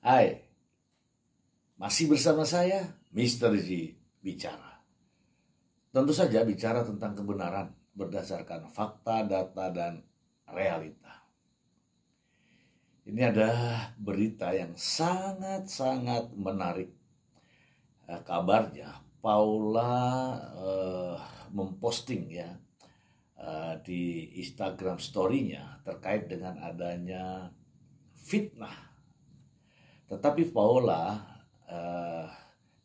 Hai, masih bersama saya, Mr. G bicara. Tentu saja bicara tentang kebenaran berdasarkan fakta, data, dan realita. Ini ada berita yang sangat-sangat menarik. Kabarnya Paula memposting di Instagram story-nya terkait dengan adanya fitnah. Tetapi Paula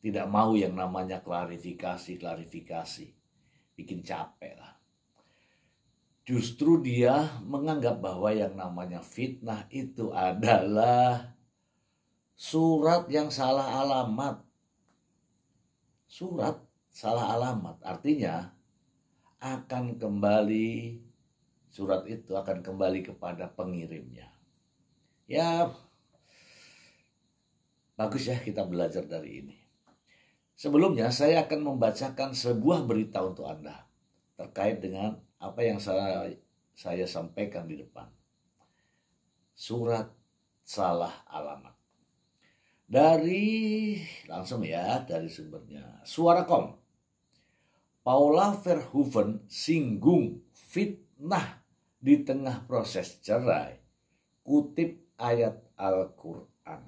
tidak mau yang namanya klarifikasi. Bikin capek lah. Justru dia menganggap bahwa yang namanya fitnah itu adalah surat yang salah alamat. Surat salah alamat artinya surat itu akan kembali kepada pengirimnya. Ya, bagus ya kita belajar dari ini. Sebelumnya saya akan membacakan sebuah berita untuk Anda terkait dengan apa yang saya sampaikan di depan. Surat salah alamat. Langsung dari sumbernya. Suara.com. Paula Verhoeven singgung fitnah di tengah proses cerai. Kutip ayat Al-Quran.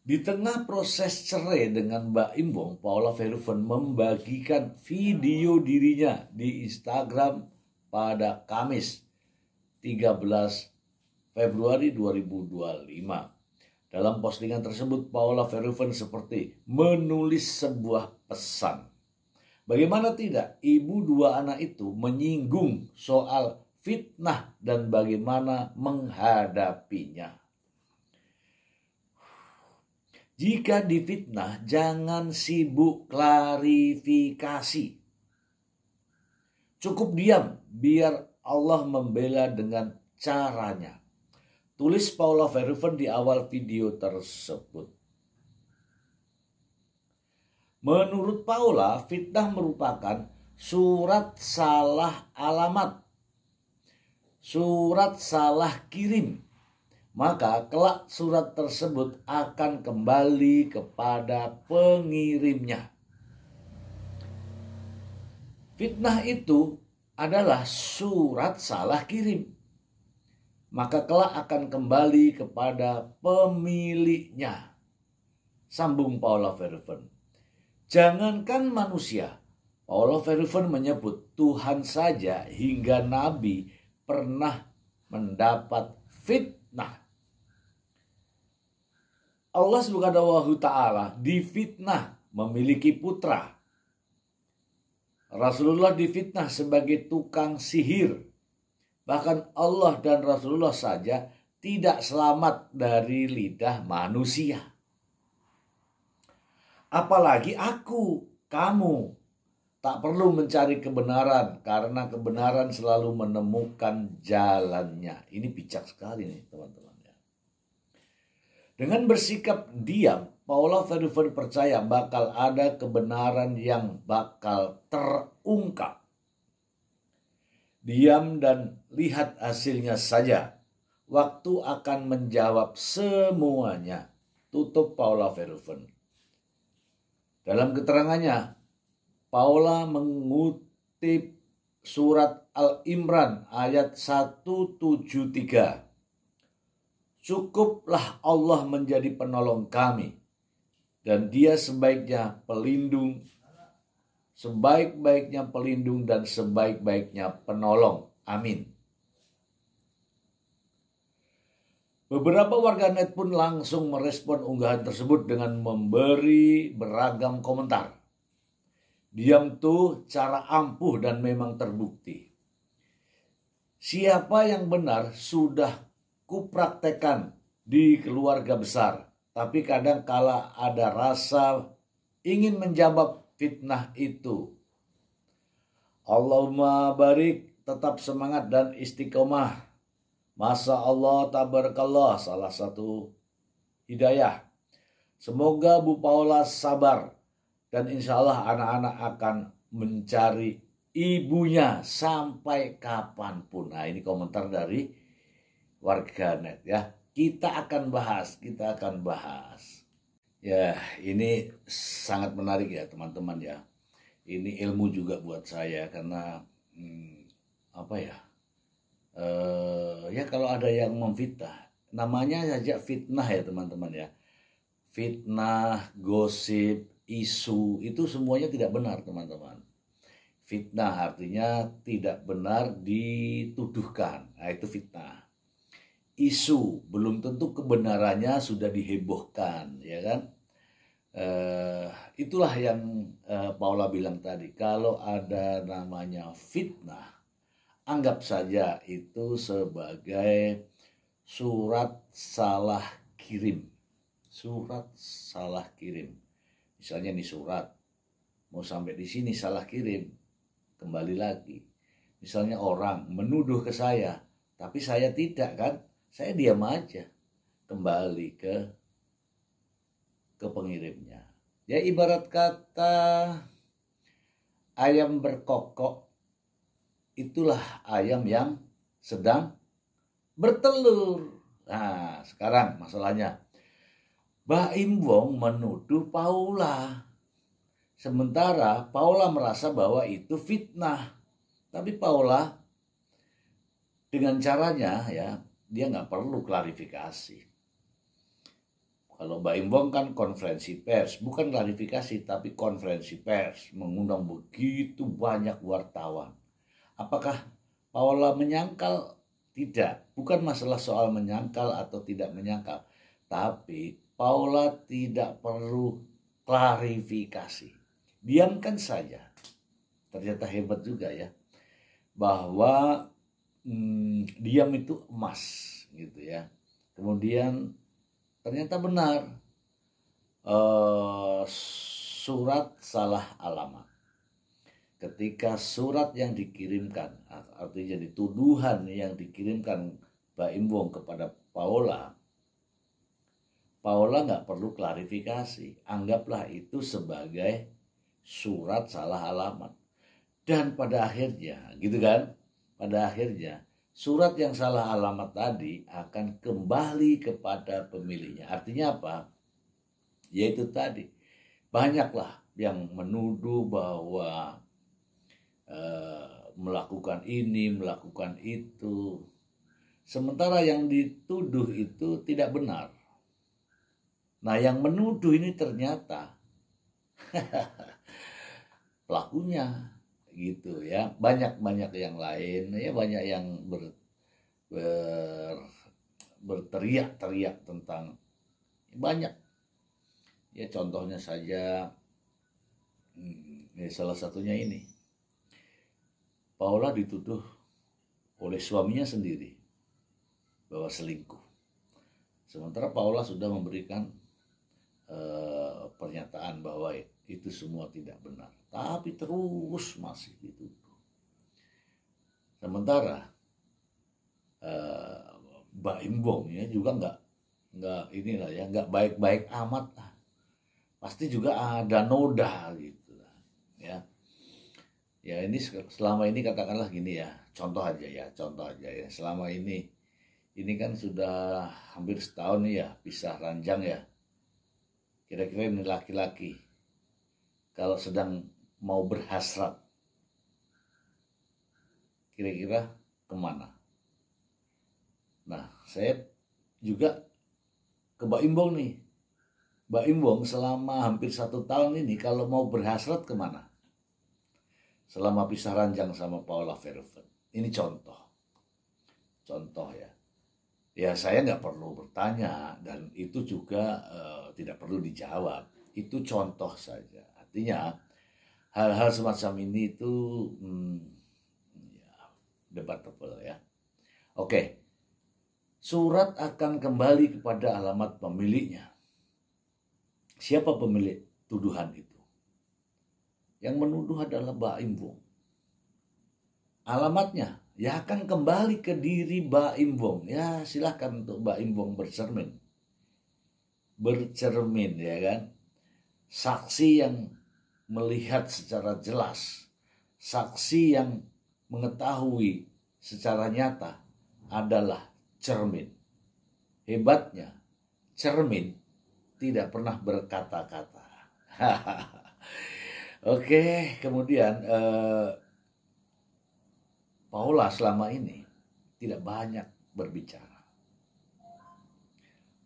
Di tengah proses cerai dengan Mbak Imbong, Paula Verhoeven membagikan video dirinya di Instagram pada Kamis 13 Februari 2025. Dalam postingan tersebut, Paula Verhoeven seperti menulis sebuah pesan. Bagaimana tidak, ibu dua anak itu menyinggung soal fitnah dan bagaimana menghadapinya. Jika difitnah, jangan sibuk klarifikasi. Cukup diam, biar Allah membela dengan caranya. Tulis Paula Verhoeven di awal video tersebut. Menurut Paula, fitnah merupakan surat salah alamat, surat salah kirim. Maka kelak surat tersebut akan kembali kepada pengirimnya. Fitnah itu adalah surat salah kirim. Maka kelak akan kembali kepada pemiliknya. Sambung Paula Verhoeven. Jangankan manusia, Paula Verhoeven menyebut Tuhan saja hingga Nabi pernah mendapat fitnah. Allah Subhanahu wa Ta'ala difitnah memiliki putra. Rasulullah difitnah sebagai tukang sihir. Bahkan Allah dan Rasulullah saja tidak selamat dari lidah manusia. Apalagi aku, kamu, tak perlu mencari kebenaran karena kebenaran selalu menemukan jalannya. Ini bijak sekali nih teman-teman. Dengan bersikap diam, Paula Verhoeven percaya bakal ada kebenaran yang bakal terungkap. Diam dan lihat hasilnya saja. Waktu akan menjawab semuanya. Tutup Paula Verhoeven. Dalam keterangannya, Paula mengutip surat Al-Imran ayat 173. Cukuplah Allah menjadi penolong kami, dan Dia sebaiknya pelindung, sebaik-baiknya pelindung dan sebaik-baiknya penolong. Amin. Beberapa warganet pun langsung merespon unggahan tersebut dengan memberi beragam komentar. Diam tuh cara ampuh dan memang terbukti. Siapa yang benar sudah kupraktekan di keluarga besar. Tapi kadang kala ada rasa ingin menjawab fitnah itu. Allahumma barik, tetap semangat dan istiqomah. Masya Allah, tabarakallah, salah satu hidayah. Semoga Bu Paula sabar dan insya Allah anak-anak akan mencari ibunya sampai kapanpun. Nah, ini komentar dari warganet ya. Kita akan bahas. Ya, ini sangat menarik ya teman-teman ya. Ini ilmu juga buat saya karena apa ya? Ya kalau ada yang memfitnah, namanya saja fitnah ya teman-teman ya. Fitnah, gosip, isu itu semuanya tidak benar teman-teman. Fitnah artinya tidak benar dituduhkan. Nah, itu fitnah. Isu belum tentu kebenarannya sudah dihebohkan, ya kan? Itulah yang Paula bilang tadi. Kalau ada namanya fitnah, anggap saja itu sebagai surat salah kirim. Surat salah kirim. Misalnya nih surat, mau sampai di sini salah kirim, kembali lagi. Misalnya orang menuduh ke saya, tapi saya tidak kan? Saya diam aja, kembali ke pengirimnya. Ya ibarat kata ayam berkokok, itulah ayam yang sedang bertelur. Nah sekarang masalahnya, Baim Wong menuduh Paula. Sementara Paula merasa bahwa itu fitnah. Tapi Paula dengan caranya ya, dia nggak perlu klarifikasi. Kalau Baim Wong kan konferensi pers, bukan klarifikasi tapi konferensi pers, mengundang begitu banyak wartawan. Apakah Paula menyangkal? Tidak, bukan masalah soal menyangkal atau tidak menyangkal, tapi Paula tidak perlu klarifikasi. Diamkan saja. Ternyata hebat juga ya, bahwa diam itu emas gitu ya. Kemudian ternyata benar, surat salah alamat. Ketika surat yang dikirimkan, artinya tuduhan yang dikirimkan Baim Wong kepada Paula nggak perlu klarifikasi. Anggaplah itu sebagai surat salah alamat. Dan pada akhirnya, gitu kan? Pada akhirnya, surat yang salah alamat tadi akan kembali kepada pemiliknya. Artinya apa? Yaitu tadi, banyaklah yang menuduh bahwa melakukan ini, melakukan itu. Sementara yang dituduh itu tidak benar. Nah, yang menuduh ini ternyata pelakunya gitu ya. Banyak yang lain ya, banyak yang berteriak-teriak tentang banyak ya. Contohnya saja salah satunya ini, Paula dituduh oleh suaminya sendiri bahwa selingkuh, sementara Paula sudah memberikan pernyataan bahwa itu semua tidak benar, tapi terus masih dituduh. Sementara Baim Wong ya juga nggak baik-baik amat lah. Pasti juga ada noda gitu ya. Ya ini selama ini katakanlah gini ya, contoh aja ya. Selama ini kan sudah hampir setahun nih ya pisah ranjang ya. Kira-kira ini laki-laki kalau sedang mau berhasrat, kira-kira kemana? Nah, saya juga ke Baim Wong nih. Baim Wong selama hampir 1 tahun ini kalau mau berhasrat kemana? Selama pisah ranjang sama Paula Verhoeven. Ini contoh ya. Ya saya nggak perlu bertanya dan itu juga tidak perlu dijawab. Itu contoh saja. Artinya hal-hal semacam ini itu ya, debatable ya. Oke. Surat akan kembali kepada alamat pemiliknya. Siapa pemilik tuduhan itu? Yang menuduh adalah Baim Wong. Alamatnya ya akan kembali ke diri Baim Wong. Ya silahkan untuk Baim Wong bercermin ya kan. Saksi yang melihat secara jelas, saksi yang mengetahui secara nyata adalah cermin. Hebatnya, cermin tidak pernah berkata-kata. Oke, kemudian Paula selama ini tidak banyak berbicara.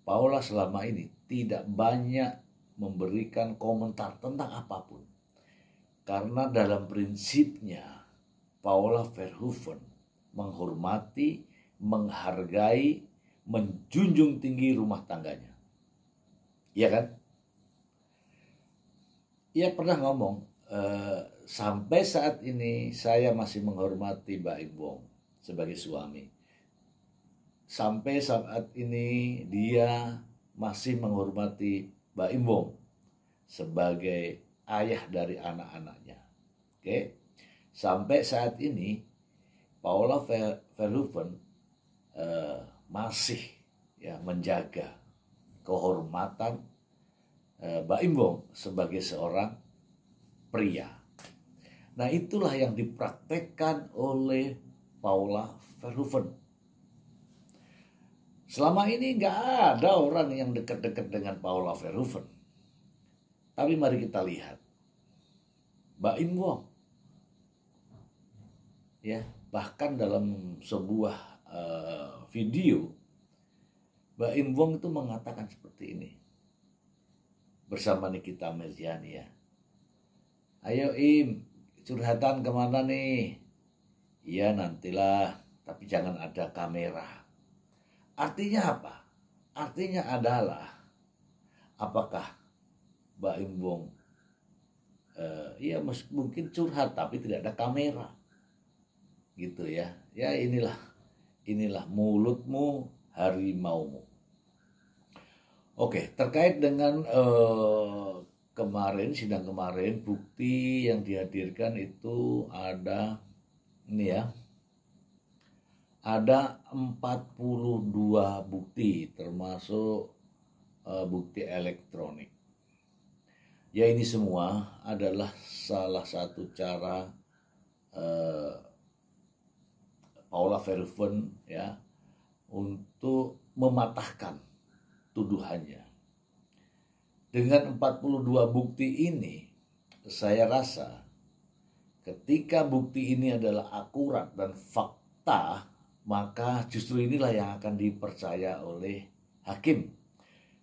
Paula selama ini tidak banyak memberikan komentar tentang apapun. Karena dalam prinsipnya Paula Verhoeven menghormati, menghargai, menjunjung tinggi rumah tangganya. Iya kan? Ia pernah ngomong, sampai saat ini saya masih menghormati Mbak Im Wong sebagai suami. Sampai saat ini dia masih menghormati Mbak Im Wong sebagai ayah dari anak-anaknya. Oke? Sampai saat ini Paula Verhoeven masih ya menjaga kehormatan Mbak Im Wong sebagai seorang pria. Nah, itulah yang dipraktekkan oleh Paula Verhoeven. Selama ini nggak ada orang yang dekat-dekat dengan Paula Verhoeven. Tapi mari kita lihat Mbak Im Wong, ya, bahkan dalam sebuah video Mbak Im Wong itu mengatakan seperti ini bersama Nikita Mirzani, ya. Ayo Im, curhatan kemana nih? Iya nantilah, tapi jangan ada kamera. Artinya apa? Artinya adalah apakah Mbak Im Wong ya mungkin curhat tapi tidak ada kamera, gitu ya. Ya inilah mulutmu harimaumu. Oke, terkait dengan sidang kemarin, bukti yang dihadirkan itu ada ini ya. Ada 42 bukti termasuk bukti elektronik. Ya, ini semua adalah salah satu cara Paula Verhoeven ya untuk mematahkan tuduhannya. Dengan 42 bukti ini, saya rasa ketika bukti ini adalah akurat dan fakta, maka justru inilah yang akan dipercaya oleh hakim.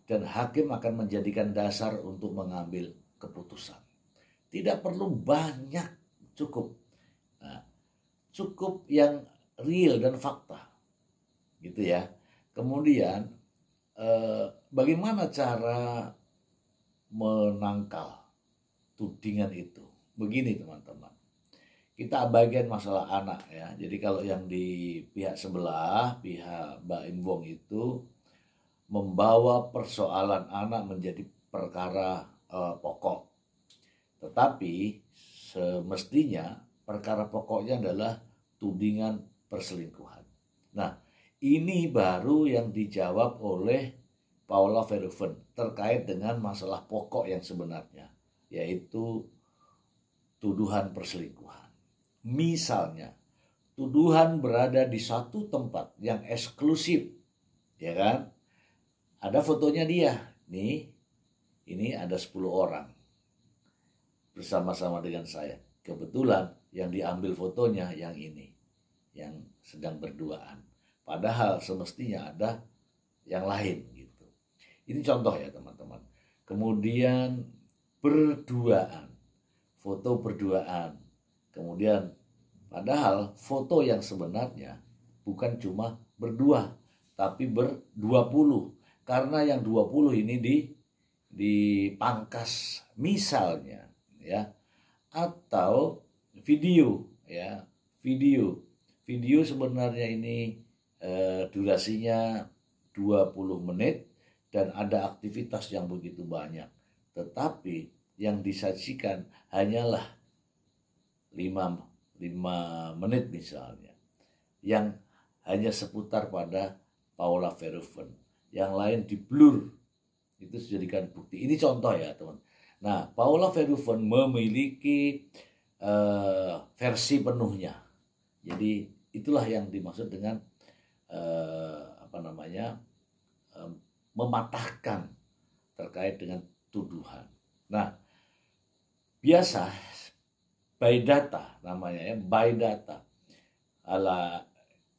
Dan hakim akan menjadikan dasar untuk mengambil keputusan. Tidak perlu banyak, cukup. Nah, cukup yang real dan fakta. Gitu ya. Kemudian bagaimana cara menangkal tudingan itu? Begini teman-teman, kita abaikan masalah anak ya. Jadi kalau yang di pihak sebelah, pihak Mbak Im Wong itu membawa persoalan anak menjadi perkara pokok. Tetapi semestinya perkara pokoknya adalah tudingan perselingkuhan. Nah, ini baru yang dijawab oleh Paula Verhoeven terkait dengan masalah pokok yang sebenarnya, yaitu tuduhan perselingkuhan. Misalnya, tuduhan berada di satu tempat yang eksklusif, ya kan? Ada fotonya dia, nih, ini ada 10 orang bersama-sama dengan saya. Kebetulan yang diambil fotonya yang ini, yang sedang berduaan. Padahal semestinya ada yang lain gitu. Ini contoh ya teman-teman. Kemudian berduaan, foto berduaan. Kemudian padahal foto yang sebenarnya bukan cuma berdua, tapi ber-20. Karena yang 20 ini dipangkas misalnya ya. Atau video ya, video sebenarnya ini durasinya 20 menit dan ada aktivitas yang begitu banyak, tetapi yang disajikan hanyalah 5 menit misalnya, yang hanya seputar pada Paula Verhoeven, yang lain di blur. Itu dijadikan bukti. Ini contoh ya teman. Nah, Paula Verhoeven memiliki versi penuhnya. Jadi itulah yang dimaksud dengan mematahkan terkait dengan tuduhan. Nah, biasa by data namanya ya, by data.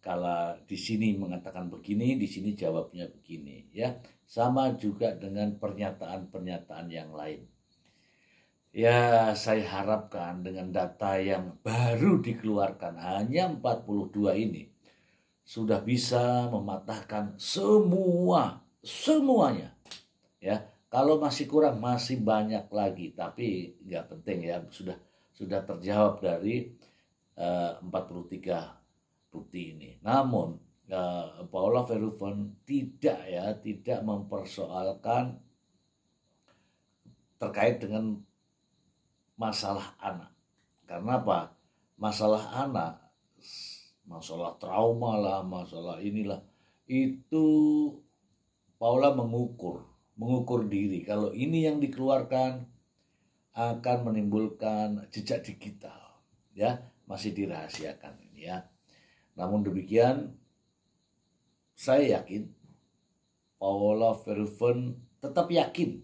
Kalau di sini mengatakan begini, di sini jawabnya begini ya. Sama juga dengan pernyataan-pernyataan yang lain. Ya, saya harapkan dengan data yang baru dikeluarkan hanya 42 ini sudah bisa mematahkan semuanya. Ya, kalau masih kurang masih banyak lagi, tapi nggak penting ya, sudah terjawab dari 43 bukti ini. Namun Paula Verhoeven tidak mempersoalkan terkait dengan masalah anak. Karena apa? Masalah anak, masalah trauma lah, masalah inilah, itu Paula mengukur diri. Kalau ini yang dikeluarkan akan menimbulkan jejak digital, ya, masih dirahasiakan ini ya. Namun demikian, saya yakin Paula Verhoeven tetap yakin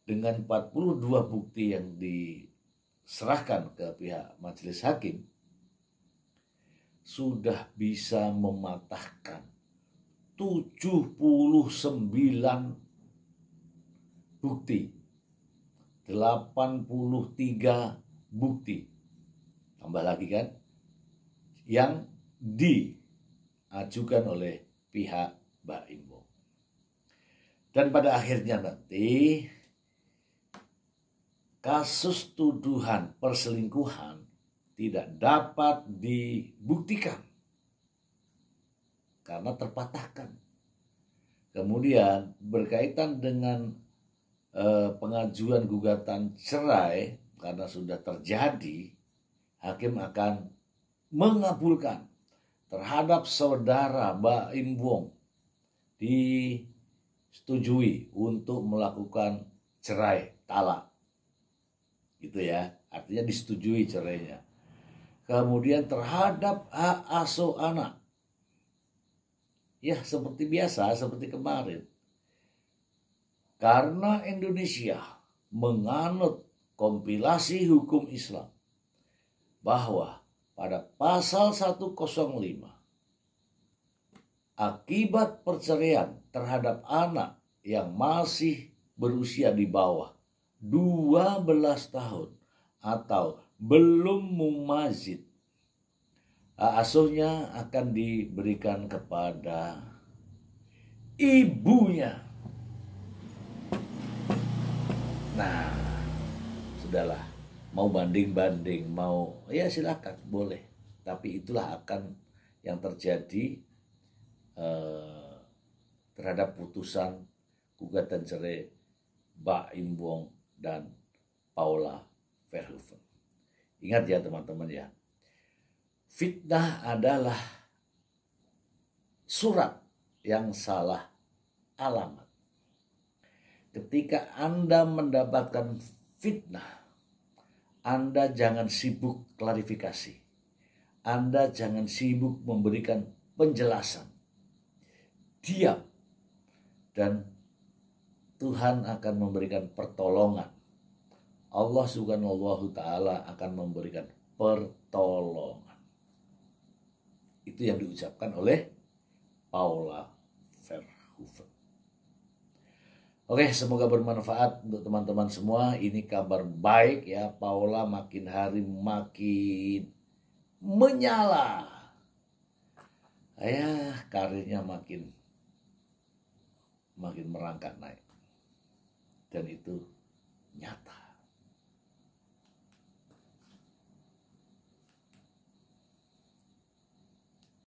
dengan 42 bukti yang diserahkan ke pihak majelis hakim sudah bisa mematahkan 79 bukti, 83 bukti, tambah lagi kan, yang diajukan oleh pihak Mbak Imbo. Dan pada akhirnya nanti kasus tuduhan perselingkuhan tidak dapat dibuktikan karena terpatahkan. Kemudian berkaitan dengan pengajuan gugatan cerai karena sudah terjadi, hakim akan mengabulkan terhadap saudara Mbak Im Wong disetujui untuk melakukan cerai talak. Gitu ya, artinya disetujui cerainya. Kemudian terhadap hak asuh anak, ya seperti biasa, seperti kemarin. Karena Indonesia menganut kompilasi hukum Islam bahwa pada pasal 105 akibat perceraian terhadap anak yang masih berusia di bawah 12 tahun atau belum mumazid, hak asuhnya akan diberikan kepada ibunya. Nah, sudahlah, mau banding-banding, mau ya silakan, boleh. Tapi itulah akan yang terjadi terhadap putusan gugatan cerai Mbak Im Wong dan Paula Verhoeven. Ingat ya teman-teman ya, fitnah adalah surat yang salah alamat. Ketika Anda mendapatkan fitnah, Anda jangan sibuk klarifikasi. Anda jangan sibuk memberikan penjelasan. Diam. Dan Tuhan akan memberikan pertolongan. Allah Subhanahu Ta'ala akan memberikan pertolongan. Itu yang diucapkan oleh Paula Verhoeven. Oke, semoga bermanfaat untuk teman-teman semua. Ini kabar baik ya, Paula makin hari makin menyala. Ya, karirnya makin merangkak naik. Dan itu